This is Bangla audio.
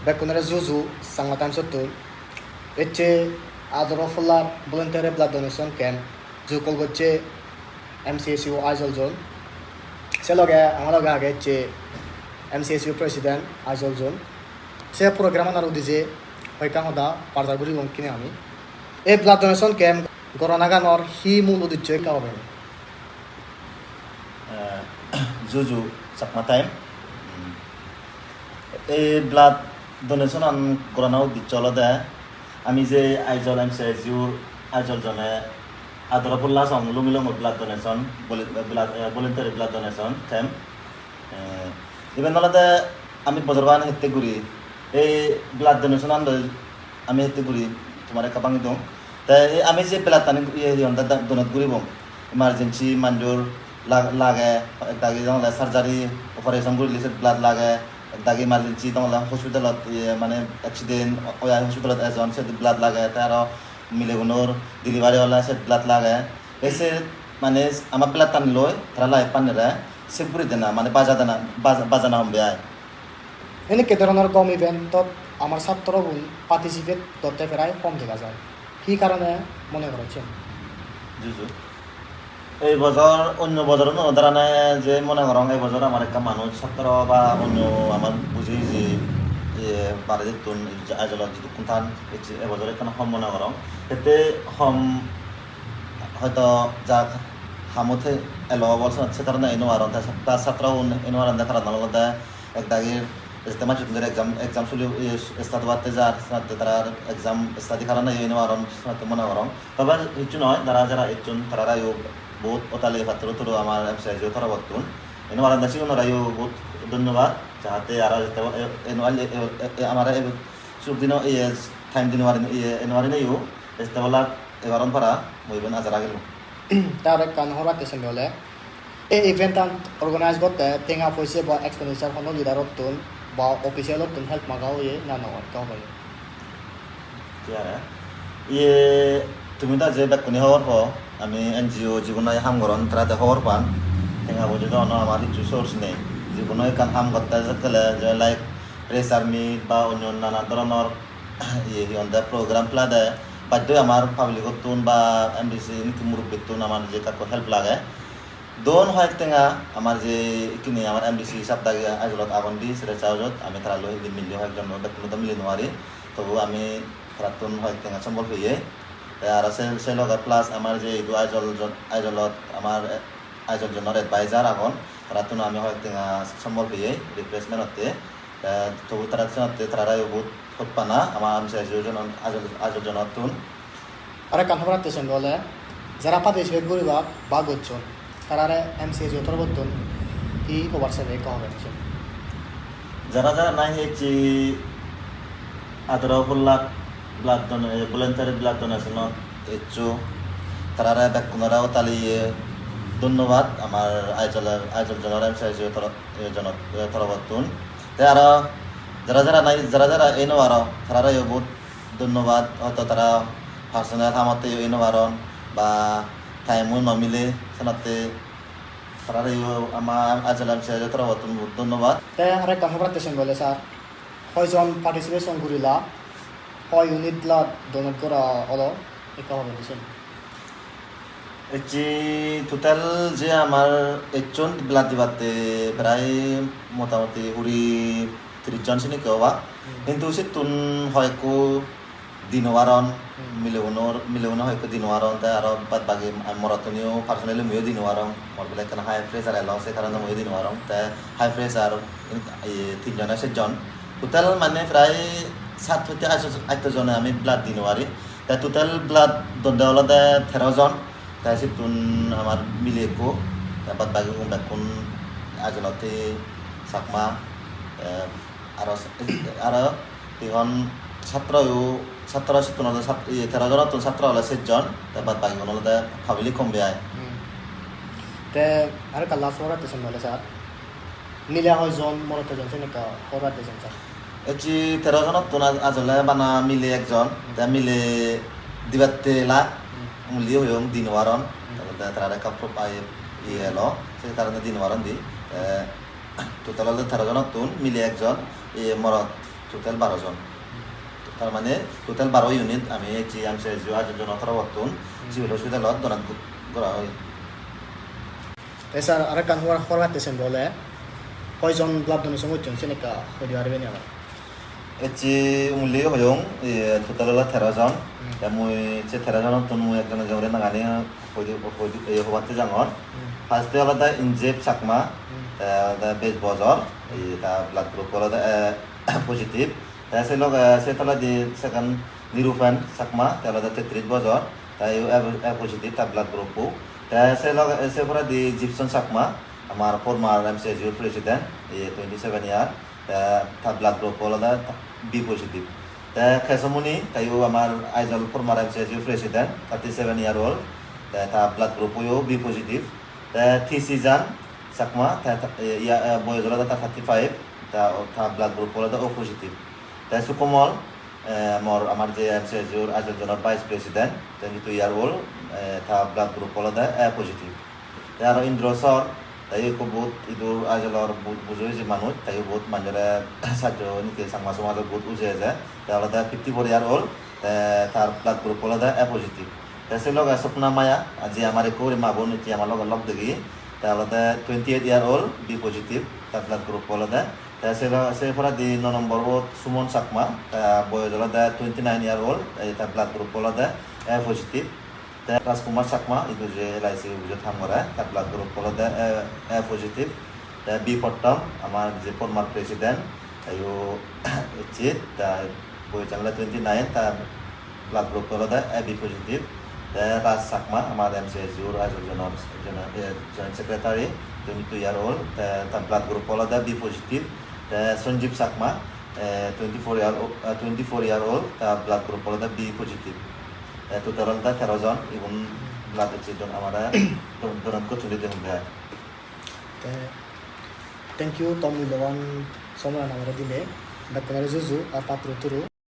Bekunere Zuzu Sangatan Sotul Eche Adorofullah Voluntary Blood Donation Camp Jukol Goche MCSU Aizol Zone Seloge Amaloga Geche MCSU President Aizol Zone Se program naru dije hoikang hoda Parjaguri Wongkine ami E Blood Donation Camp Goronaganor Hi Mulu Diche Kaoben Zuzu Sakmatime এই ব্লাড ডোনেশন আন করানো দিচ্ছলদে আমি যে আইজল MCSU আইজল জনে আদরফুল্লাহ সং লুমিলং blood donation voluntary blood donation camp ইভেন নলদে আমি বজরবান হেতে ঘুরি এই ব্লাড ডোনেশন আন আমি হেতে ঘুরি তোমার কাবাঙ্গি দং তাই আমি যে ব্লাড টানি ডোনেট করিব ইমার্জেন্সি মঞ্জুর লাগে দাগি দং সার্জারি অপারেশন করিলে ব্লাড লাগে দাগি ইমার্জেন্সি দং হসপিটালত মানে অ্যাক্সিডেন্ট হসপিটালত এজন সে ব্লাড লাগে তার মিলেগুনোর ডেলিভারি হলে সে ব্লাড লাগে এসে মানে আমার ব্লাড টানি লই তারা লাই পানিরে সেপুরি দেনা মানে বাজানা হম বেয়ায় এনে কে ধরনের কম ইভেন্টত আমার ছাত্রগুণ পার্টিসিপেট করতে প্রায় কম দেখা যায় কি কারণে মনে করছেন জুজু এই বছর অন্য বছর ধরানে যে মনে করং এই বছর আমার একটা মানুষ ছাত্র বা অন্য আমার বুঝি যে বারে তুন আজল যেটু কুন্থান এই বছর এখানে হম মনে করং এতে হম হয়তো যা হামুথে এলো বলছেন সে কারণে এনো আর তার ছাত্র এনো আর দেখা নলদে এক দাগির ইস্তেমা চুতলের এক্সাম চলি স্টার্ট বাড়তে যার তারা এক্সাম স্টাডি কারণে এনো আর মনে করং তবে ইচ্ছু নয় তারা যারা ইচ্ছুন তারা বহুত ওতালে পাত্র তো আমার MCSU তারা বর্তমান এনো আর দাসি ওনারাইও বহুত ধন্যবাদ যাহাতে আর আমার সুদিন এই টাইম দিন এনওয়ারিনেও ইস্তেবলা এবারন পারা মইবেন আজার আগেল তার কান হরাতে বলে এই ইভেন্ট অর্গানাইজ করতে টেঙা পয়সা বা এক্সপেন্ডিচার কোনো লিডারতুন বা অফিসিয়ালতুন হেল্প মাগাও না নয় কাউকে ইয়ে তুমি তা যে বেকুনি হওয়ার পর আমি NGO জীবনে হাম গরন তারা হওয়ার পান টেঙা বজে তো আমার কিছু সোর্স নেই জীবনে কান হাম করতে গেলে যে লাইক প্রেসার মিট বা অন্য নানা ধরনের ইয়ে প্রোগ্রাম প্লাদে বাধ্য আমার পাবলিকতুন বা MDC মুরব্বীতুন আমার যে কাকু হেল্প লাগে দোন হয় টেঙা আমার যে কিনে আমার MDC সাপ্তাহে আজলত আগন্দি সেটা চাওজত আমি তারা লই মিলি হয় জন্য বেকুনি তো মিলি নোৱাৰি তবু আমি তারাতুন হয় টেঙা সম্বল হইয়ে আর সে লগা প্লাস আমার যে এইটো আইজলত আমার আইজল জনের এডভাইজার এখন তারাতুন আমি হয় টেঙা সম্বল হইয়ে রিপ্লেসমেন্টতে তবু তারা বহুত পানা আমার MCSU আইজল জনতুন আরে কান হরাতে বলে যারা পার্টিসিপেট করিবা বা গচ্ছন তারা MCSU তরবতুন ই ওভার সার্ভে কবেন যারা যারা নাই হয়েছি আদরফুল্লাহ ব্লাড ভলেন্টারি ব্লাড ডোনেশন ইচ্ছু তারা বেকুনারাও তালিয়ে ধন্যবাদ আমার আইজল জনের MCSU তরবতুন তাই আরো যারা যারা এনো আরো তারা বহুত ধন্যবাদ হয়তো তারা পার্সোনাল কামতে এনো আরন বা টাইমও নমিলে সেনাতে তারা আমার আইজল MCSU তরবতুন বহুত ধন্যবাদ তাই আরে কান হরাতে বলে স্যার কয়জন পার্টিসিপেশন করিলা কয় ইউনিট ব্লাড ডোনেট করা হলো এটা হবে দিছেন যে টোটাল যে আমার একজন ব্লাড দিবাতে প্রায় মোটামুটি 30 জন সিনি কেওয়া কিন্তু সে তুন হয়কো দিনওয়ারন মিলেউনো হয়কো দিনওয়ারন তাই আর বাদ বাকি মরাতনিও পার্সোনালি ময়ও দিনওয়ারন মর বেলে কেন হাই প্রেসার এলো সে কারণে ময়ও দিনওয়ারন তাই হাই প্রেসার 3 জন 7 জন টোটাল মানে প্রায় 7 থেকে 8 জনে আমি ব্লাড দিনওয়ারি তাই টোটাল ব্লাড দন্ডে হলদে 13 জন তাই situn আমার মিলেকো dapat bagi bakun ajalati sakma aro tihon ছাত্র situn ada 13 জন তুন ছাত্র হলো 6 জন dapat bagi হলো family kong biay তে আর কা লাস্ট ওরা তেসন বলে স্যার মিলে হয় জন মরতে জন সেনেকা ওরা তেসন স্যার এটি 13 জন তুন আজলে বানা মিলে একজন তা মিলে dibatte la muli yung dinwaron তারা কাপড় পায় ইয়ে এলো সেই কারণে দিনওয়ারন দি টোটাল হলো 13 জন তুন মিলে একজন মরদ টোটাল 12 জন তার মানে টোটাল 12 ইউনিট আমি জি আমসে জুয়া জন অথরা বর্তন সিভিল হসপিটালত দনাত করা হয় স্যার আর কান হওয়ার হওয়ার তেসন বলে কয়জন ব্লাড ডোনেশন হচ্ছেন সেনেকা হইতে পারবে না আমার এটি মূল্য হয়ং টোটাল হলো 13 জন মুই যে 13 জন তুন মুই একজন জরে নাগানি হবাতে জাঙর ফার্স্টে হলো দা ইনজেপ চাকমা দা বেজ বজর তা ব্লাড গ্রুপ হলো দা পজিটিভ তা সে লগ সে তলা দি সেকেন্ড নিরুফান চাকমা তা হলো দা 33 বজর তাই পজিটিভ তা ব্লাড গ্রুপ তা সে লগ সে পরা দি জিপসন চাকমা আমার ফরমার এমসিএসইউ প্রেসিডেন্ট 27 ইয়ার তা ব্লাড গ্রুপ হলো দা বি পজিটিভ তা খেসমুনি তাইও আমার Aizawl former MCSU president 37 year old তা ব্লাড গ্রুপ হইও বি পজিটিভ তা থিসিজান চাকমা তা বয়স হলো তা 35 তা ব্লাড গ্রুপ হলো ও পজিটিভ তা সুকমল আমার যে এমসিএসইউর আইজল জনের ভাইস প্রেসিডেন্ট 22 ইয়ার ওল্ড তা ব্লাড গ্রুপ হলো দা পজিটিভ তা আর ইন্দ্রসর তাই খুব বহুত ইদুর আজলর বহুত বুঝোই যে মানুষ তাই বহুত মানুষরা সাহায্য নিতে সাংমা সমাজত বহুত বুঝে যায় তাহলে 54 ইয়ার ওল্ড তার ব্লাড গ্রুপ হলো পজিটিভ তাই লগ স্বপ্না মায়া আজি আমার একরে মা বোন এটি আমার লগ দেখি তাহলে 28 ইয়ার ওল্ড বি পজিটিভ তার ব্লাড গ্রুপ হলো তাই সে ফরা দি 9 নম্বর সুমন চাকমা বয়স হলো 29 ইয়ার ওল্ড তার ব্লাড গ্রুপ হলো পজিটিভ রাজকুমার চাকমা itu যে এলআইসি বুঝে থামরা তার ব্লাড গ্রুপ হলো পজিটিভ বি পট্টম আমার যে ফরমার প্রেসিডেন্ট আইও চিত তা বই চাংলা 29 তার ব্লাড গ্রুপ হলো বি পজিটিভ রাজ চাকমা আমার MCSU joint secretary 22 year old তার ব্লাড গ্রুপ হলো B positive Sanjib Chakma 24 year old তার ব্লাড গ্রুপ হলো বি পজিটিভ টোটাল 13 জন এবং ব্লাড এক্সিডেন্ট আমরা দরন কো চলে দেন ভাই থ্যাংক ইউ তমুলবান সময় আমরা দিলে ডাক্তার জুজু আর পাত্র তুরু